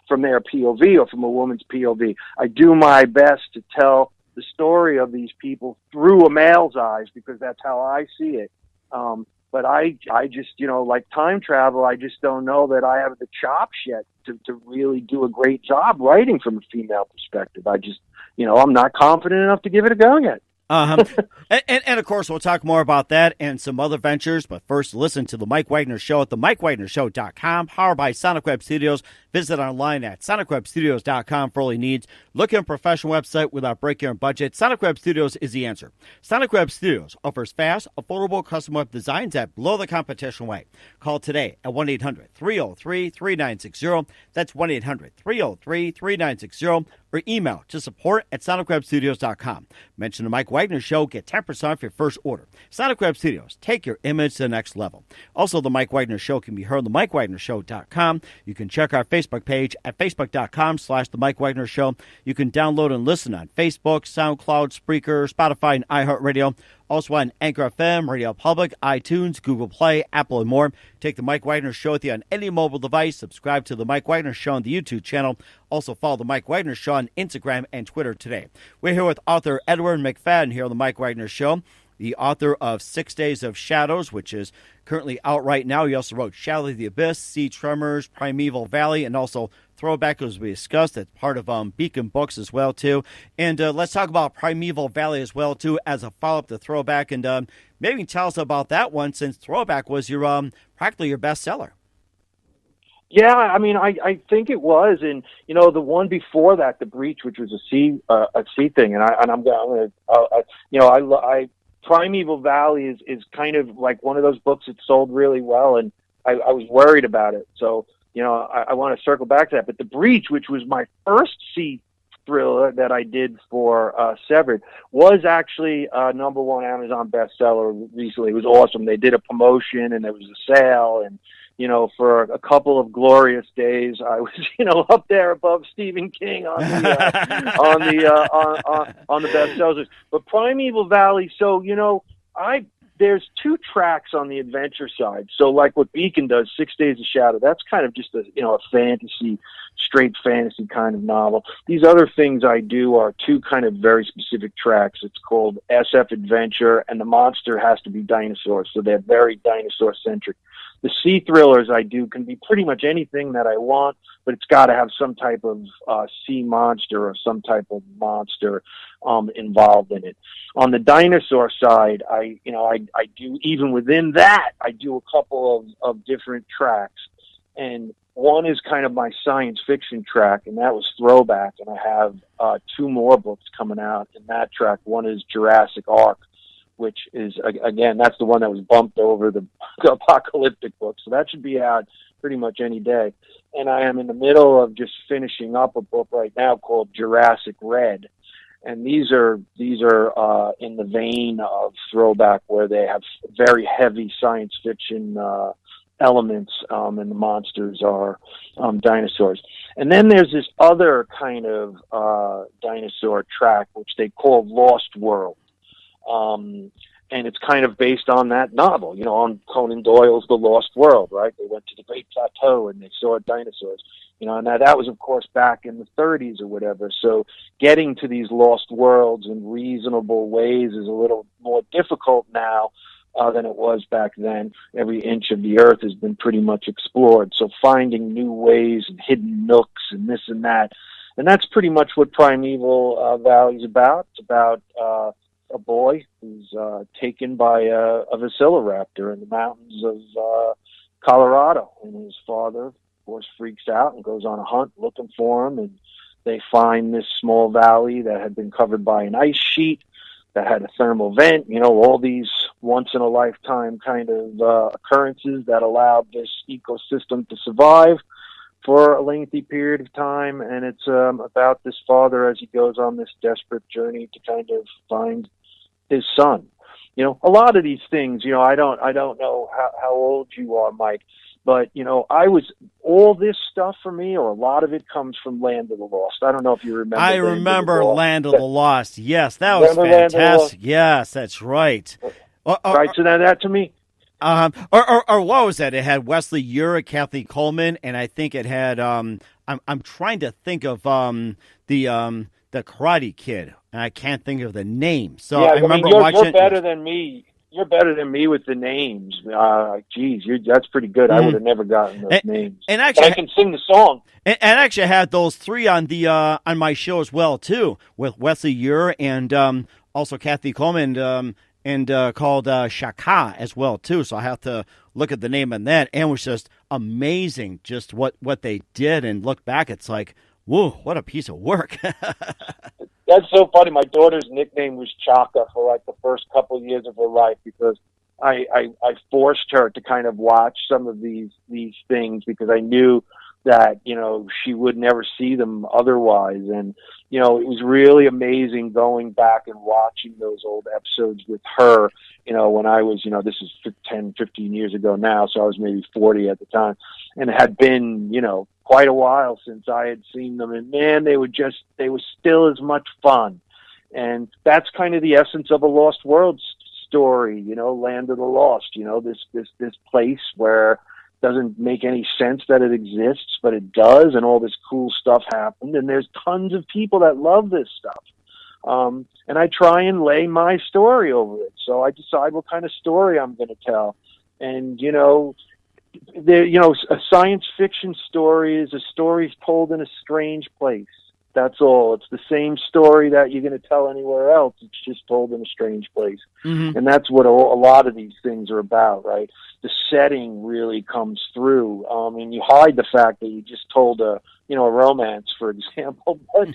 from their POV or from a woman's POV. I do my best to tell the story of these people through a male's eyes because that's how I see it. But I just, like time travel, I just don't know that I have the chops yet to really do a great job writing from a female perspective. I just, I'm not confident enough to give it a go yet. And of course, we'll talk more about that and some other ventures. But first, listen to The Mike Wagner Show at themikewagnershow.com, powered by Sonic Web Studios. Visit online at sonicwebstudios.com for all your needs. Look at a professional website without breaking your budget. Sonic Web Studios is the answer. Sonic Web Studios offers fast, affordable custom web designs that blow the competition away. Call today at 1-800-303-3960. That's 1-800-303-3960. Or email to support@sonicwebstudios.com. Mention the Mike Wagner Show. Get 10% off your first order. Sonic Web Studios. Take your image to the next level. Also, the Mike Wagner Show can be heard on themikewagnershow.com. You can check our Facebook page at facebook.com/The Mike Wagner Show. You can download and listen on Facebook, SoundCloud, Spreaker, Spotify, and iHeartRadio. Also on Anchor FM, Radio Public, iTunes, Google Play, Apple, and more. Take the Mike Wagner Show with you on any mobile device. Subscribe to the Mike Wagner Show on the YouTube channel. Also follow the Mike Wagner Show on Instagram and Twitter today. We're here with author Edward McFadden here on the Mike Wagner Show, the author of 6 Days of Shadows, which is currently out right now. He also wrote Shadow of the Abyss, Sea Tremors, Primeval Valley, and also Throwback, as we discussed. That's part of Beacon Books as well, too. And let's talk about Primeval Valley as well, too, as a follow-up to Throwback. And maybe tell us about that one, since Throwback was your practically your bestseller. Yeah, I mean, I think it was, and the one before that, The Breach, which was a sea thing, and I'm gonna, Primeval Valley is kind of like one of those books that sold really well, and I was worried about it. So, I want to circle back to that. But The Breach, which was my first sea thriller that I did for Severed, was actually #1 Amazon bestseller recently. It was awesome. They did a promotion, and there was a sale, and for a couple of glorious days, I was, up there above Stephen King on the bestsellers. But Primeval Valley, so there's 2 tracks on the adventure side. So like what Beacon does, 6 Days of Shadow, that's kind of just a fantasy, straight fantasy kind of novel. These other things I do are 2 kind of very specific tracks. It's called SF Adventure, and the monster has to be dinosaurs, so they're very dinosaur centric. The sea thrillers I do can be pretty much anything that I want, but it's got to have some type of sea monster or some type of monster involved in it. On the dinosaur side, I do, even within that, I do a couple of different tracks. And one is kind of my science fiction track, and that was Throwback. And I have 2 more books coming out in that track. One is Jurassic Ark, which is, again, that's the one that was bumped over the apocalyptic book. So that should be out pretty much any day. And I am in the middle of just finishing up a book right now called Jurassic Red. And these are in the vein of Throwback, where they have very heavy science fiction elements, and the monsters are dinosaurs. And then there's this other kind of dinosaur track, which they call Lost World. And it's kind of based on that novel, on Conan Doyle's The Lost World, right? They went to the Great Plateau and they saw dinosaurs, and that was, of course, back in the 30s or whatever. So getting to these lost worlds in reasonable ways is a little more difficult now than it was back then. Every inch of the earth has been pretty much explored. So finding new ways and hidden nooks and this and that. And that's pretty much what Primeval Valley is about. It's about a boy who's taken by a Velociraptor in the mountains of Colorado, and his father, of course, freaks out and goes on a hunt looking for him, and they find this small valley that had been covered by an ice sheet that had a thermal vent, all these once-in-a-lifetime kind of occurrences that allowed this ecosystem to survive for a lengthy period of time. And it's about this father as he goes on this desperate journey to kind of find his son. A lot of these things, I don't know how old you are, Mike, but, all this stuff for me, or a lot of it, comes from Land of the Lost. I don't know if you remember. I remember Land of the Lost. Yes, that was fantastic. Yes, that's right. Right, so now that to me. Or what was that? It had Wesley Urick, Kathy Coleman, and I think it had, I'm trying to think of the Karate Kid, and I can't think of the name. So I remember watching. You're better than me. You're better than me with the names. Geez, that's pretty good. I would have never gotten those names. And actually, but I can sing the song. And actually, I had those 3 on the on my show as well too, with Wesley Ure and also Kathy Coleman, and called Shaka as well too. So I have to look at the name on that, and it was just amazing, just what they did. And look back, it's like, whoa, what a piece of work. That's so funny. My daughter's nickname was Chaka for like the first couple of years of her life, because I forced her to kind of watch some of these things, because I knew that, she would never see them otherwise. And, it was really amazing going back and watching those old episodes with her, when I was, this is 10, 15 years ago now. So I was maybe 40 at the time, and it had been, quite a while since I had seen them, and man, they were still as much fun. And that's kind of the essence of a Lost World story, Land of the Lost, this place where doesn't make any sense that it exists, but it does, and all this cool stuff happened, and there's tons of people that love this stuff. And I try and lay my story over it. So I decide what kind of story I'm going to tell. And, a science fiction story is a story told in a strange place. That's all. It's the same story that you're going to tell anywhere else. It's just told in a strange place. Mm-hmm. And that's what a lot of these things are about, right? The setting really comes through. And you hide the fact that you just told a romance, for example. But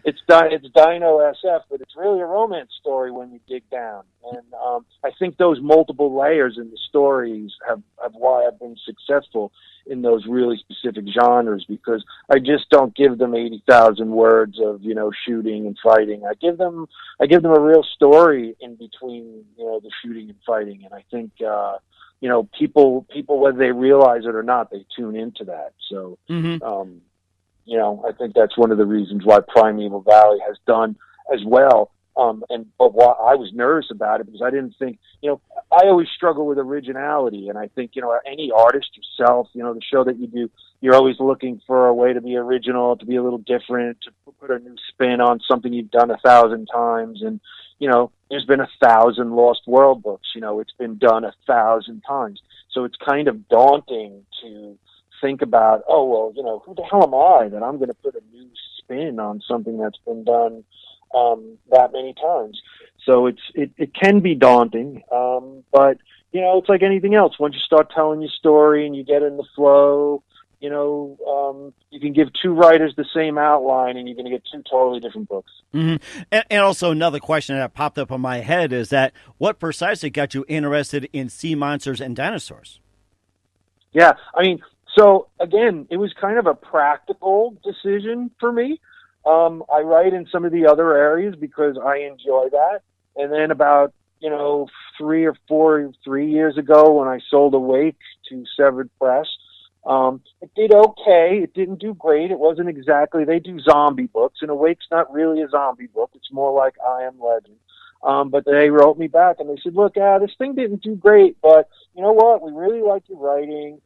it's Dino SF, but it's really a romance story when you dig down. And I think those multiple layers in the stories have why I've been successful in those really specific genres, because I just don't give them 80,000 words of shooting and fighting. I give them a real story in between the shooting and fighting, and I think people whether they realize it or not, they tune into that. So I think that's one of the reasons why Primeval Valley has done as well. But why I was nervous about it, because I didn't think, I always struggle with originality, and I think, any artist yourself, the show that you do, you're always looking for a way to be original, to be a little different, to put a new spin on something you've done 1,000 times. And, there's been 1,000 Lost World books, it's been done 1,000 times. So it's kind of daunting to think about, who the hell am I that I'm going to put a new spin on something that's been done that many times. So it can be daunting, but it's like anything else. Once you start telling your story and you get in the flow, you can give two writers the same outline and you're going to get two totally different books. Mm-hmm. And also another question that popped up on my head is that what precisely got you interested in sea monsters and dinosaurs? Yeah, so again, it was kind of a practical decision for me. I write in some of the other areas because I enjoy that. And then about, 3 years ago when I sold Awake to Severed Press, it did okay. It didn't do great. It wasn't exactly, they do zombie books, and Awake's not really a zombie book. It's more like I Am Legend. But they wrote me back and they said, look, this thing didn't do great, but you know what? We really like your writing.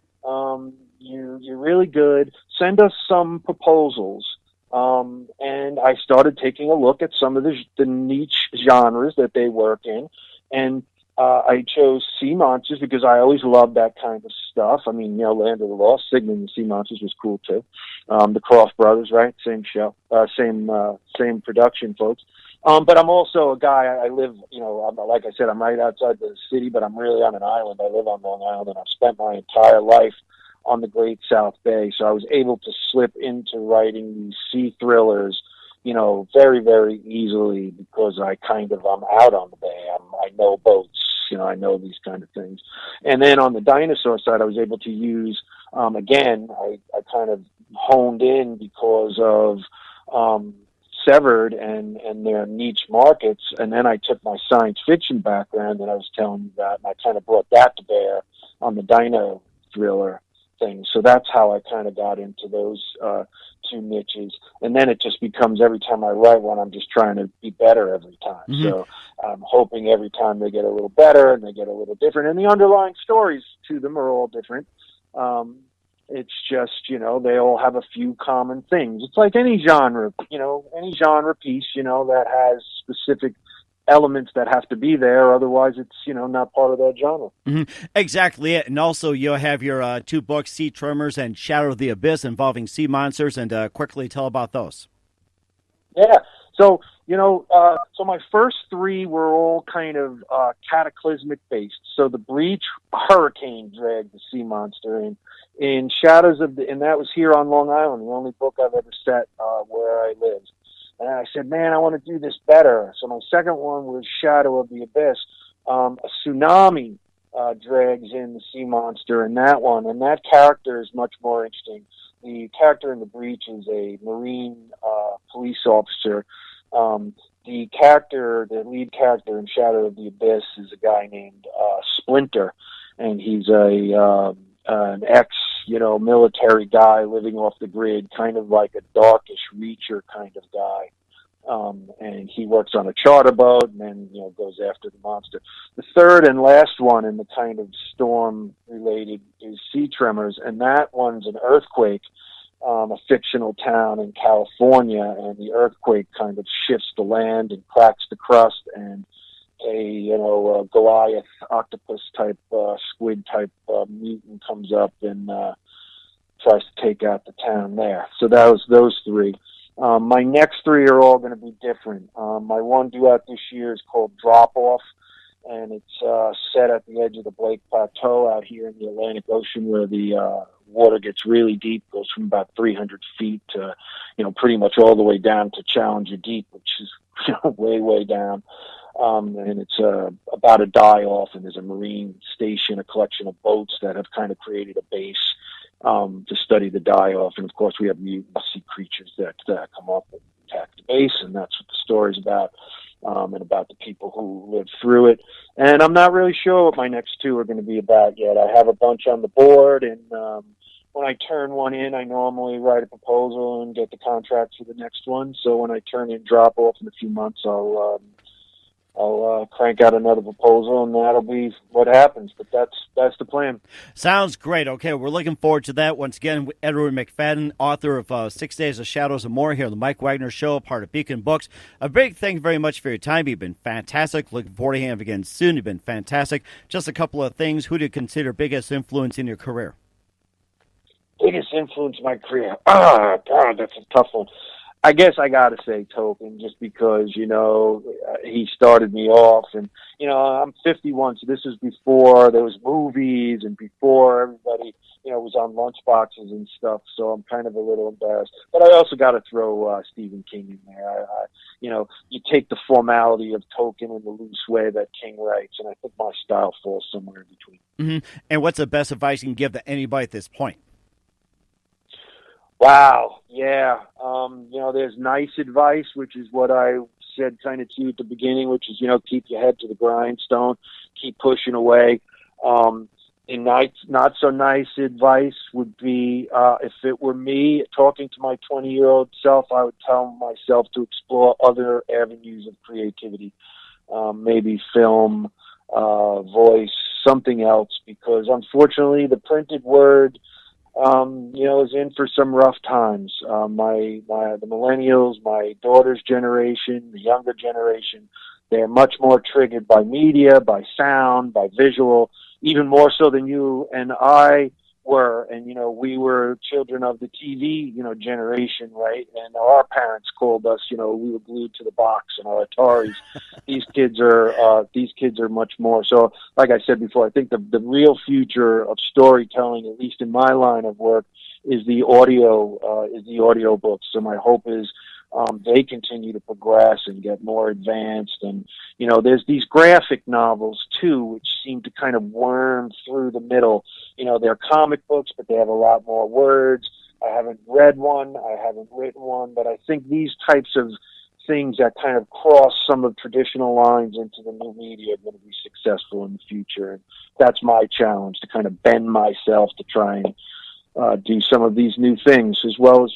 You're really good. Send us some proposals. And I started taking a look at some of the niche genres that they work in. And I chose Sea Monsters because I always loved that kind of stuff. Land of the Lost, Sigmund and Sea Monsters was cool too. The Croft brothers, right? Same show, same production folks. But I'm also a guy, I live, like I said, I'm right outside the city, but I'm really on an island. I live on Long Island, and I've spent my entire life on the Great South Bay. So I was able to slip into writing these sea thrillers, very, very easily because I'm out on the bay. I know boats, I know these kind of things. And then on the dinosaur side, I was able to use, again, I kind of honed in because of Severed and their niche markets. And then I took my science fiction background that I was telling you about, and I kind of brought that to bear on the dino thriller thing. So that's how I kind of got into those two niches. And then it just becomes, every time I write one, I'm just trying to be better every time. Mm-hmm. So I'm hoping every time they get a little better and they get a little different. And the underlying stories to them are all different. It's just, they all have a few common things. It's like any genre, any genre piece, that has specific elements that have to be there. Otherwise, it's, not part of that genre. Mm-hmm. Exactly it. And also, you'll have your two books, Sea Tremors and Shadow of the Abyss, involving sea monsters, and quickly tell about those. Yeah. So, so my first three were all kind of cataclysmic based. So the Breach, hurricane dragged the sea monster in Shadows of the, and that was here on Long Island, the only book I've ever set where I live. And I said, man, I want to do this better. So my second one was Shadow of the Abyss. A tsunami drags in the sea monster in that one, and that character is much more interesting. The character in The Breach is a Marine police officer. The lead character in Shadow of the Abyss is a guy named Splinter, and he's an ex-military guy living off the grid, kind of like a darkish Reacher kind of guy. And he works on a charter boat and then, goes after the monster. The third and last one in the kind of storm related is Sea Tremors, and that one's an earthquake, a fictional town in California, and the earthquake kind of shifts the land and cracks the crust, and a Goliath octopus type, squid type mutant comes up and tries to take out the town there. So that was those three. My next three are all going to be different. My one due out this year is called Drop Off, and it's set at the edge of the Blake Plateau out here in the Atlantic Ocean, where the water gets really deep, goes from about 300 feet to, pretty much all the way down to Challenger Deep, which is way, way down. And it's about a die-off, and there's a marine station, a collection of boats that have kind of created a base to study the die-off. And, of course, we have mutant sea creatures that come up and attack the base, and that's what the story's about, and about the people who lived through it. And I'm not really sure what my next two are going to be about yet. I have a bunch on the board, and when I turn one in, I normally write a proposal and get the contract for the next one. So when I turn in drop-off in a few months, I'll crank out another proposal, and that'll be what happens. But that's the plan. Sounds great. Okay, we're looking forward to that. Once again, Edward McFadden, author of 6 Days of Shadows and More, here on the Mike Wagner Show, part of Beacon Books. A big thank you very much for your time. You've been fantastic. Looking forward to having you again soon. You've been fantastic. Just a couple of things. Who do you consider biggest influence in your career? Biggest influence in my career? God, that's a tough one. I guess I got to say Tolkien, just because, he started me off. And, I'm 51, so this is before there was movies and before everybody, was on lunchboxes and stuff. So I'm kind of a little embarrassed. But I also got to throw Stephen King in there. You take the formality of Tolkien in the loose way that King writes, and I think my style falls somewhere in between. Mm-hmm. And what's the best advice you can give to anybody at this point? Wow. Yeah. There's nice advice, which is what I said kind of to you at the beginning, which is, keep your head to the grindstone, keep pushing away. And not so nice advice would be, if it were me talking to my 20-year-old self, I would tell myself to explore other avenues of creativity, maybe film, voice, something else, because unfortunately the printed word, is in for some rough times. The millennials, my daughter's generation, the younger generation, they're much more triggered by media, by sound, by visual, even more so than you and I were. And, we were children of the TV, generation, right? And our parents called us, we were glued to the box and our Ataris. These kids are much more. So, like I said before, I think the real future of storytelling, at least in my line of work, is the audio books. So my hope is they continue to progress and get more advanced. And, there's these graphic novels, too, which seem to kind of worm through the middle. They're comic books, but they have a lot more words. I haven't read one. I haven't written one. But I think these types of things that kind of cross some of traditional lines into the new media are going to be successful in the future. And that's my challenge, to kind of bend myself to try and do some of these new things, as well as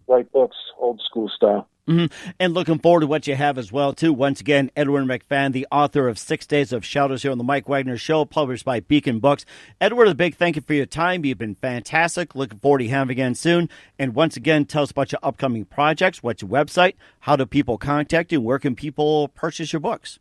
write books, old school style. Mm-hmm. And looking forward to what you have as well, too. Once again, Edward McFadden, the author of 6 Days of Shadows, here on the Mike Wagner Show, published by Beacon Books. Edward, a big thank you for your time. You've been fantastic. Looking forward to having you again soon. And once again, tell us about your upcoming projects. What's your website? How do people contact you? Where can people purchase your books?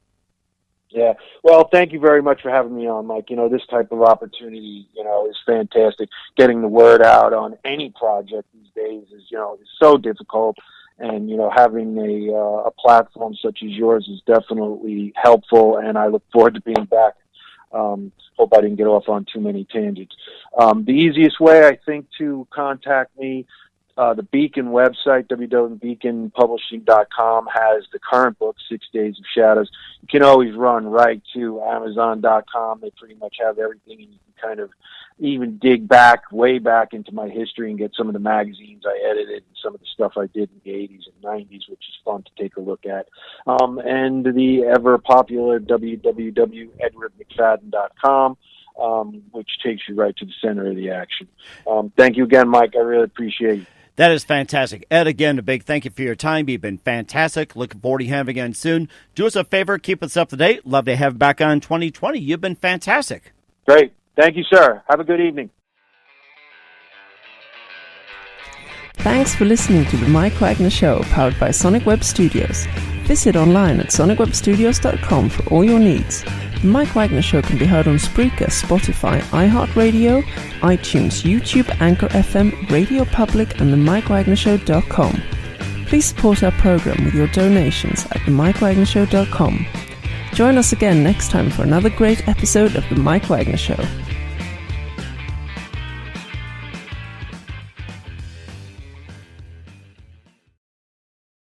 Yeah. Well, thank you very much for having me on, Mike. This type of opportunity, is fantastic. Getting the word out on any project these days is so difficult. And, having a platform such as yours is definitely helpful, and I look forward to being back. Hope I didn't get off on too many tangents. The easiest way, I think, to contact me, the Beacon website, www.beaconpublishing.com, has the current book, 6 Days of Shadows. You can always run right to Amazon.com. They pretty much have everything, and you can kind of even dig way back into my history and get some of the magazines I edited and some of the stuff I did in the 80s and 90s, which is fun to take a look at. And the ever-popular www.edwardmcfadden.com, which takes you right to the center of the action. Thank you again, Mike. I really appreciate it. That is fantastic. Ed, again, a big thank you for your time. You've been fantastic. Looking forward to having you again soon. Do us a favor. Keep us up to date. Love to have you back on 2020. You've been fantastic. Great. Thank you, sir. Have a good evening. Thanks for listening to the Mike Wagner Show, powered by Sonic Web Studios. Visit online at sonicwebstudios.com for all your needs. The Mike Wagner Show can be heard on Spreaker, Spotify, iHeartRadio, iTunes, YouTube, Anchor FM, Radio Public, and themikewagnershow.com. Please support our program with your donations at themikewagnershow.com. Join us again next time for another great episode of The Mike Wagner Show.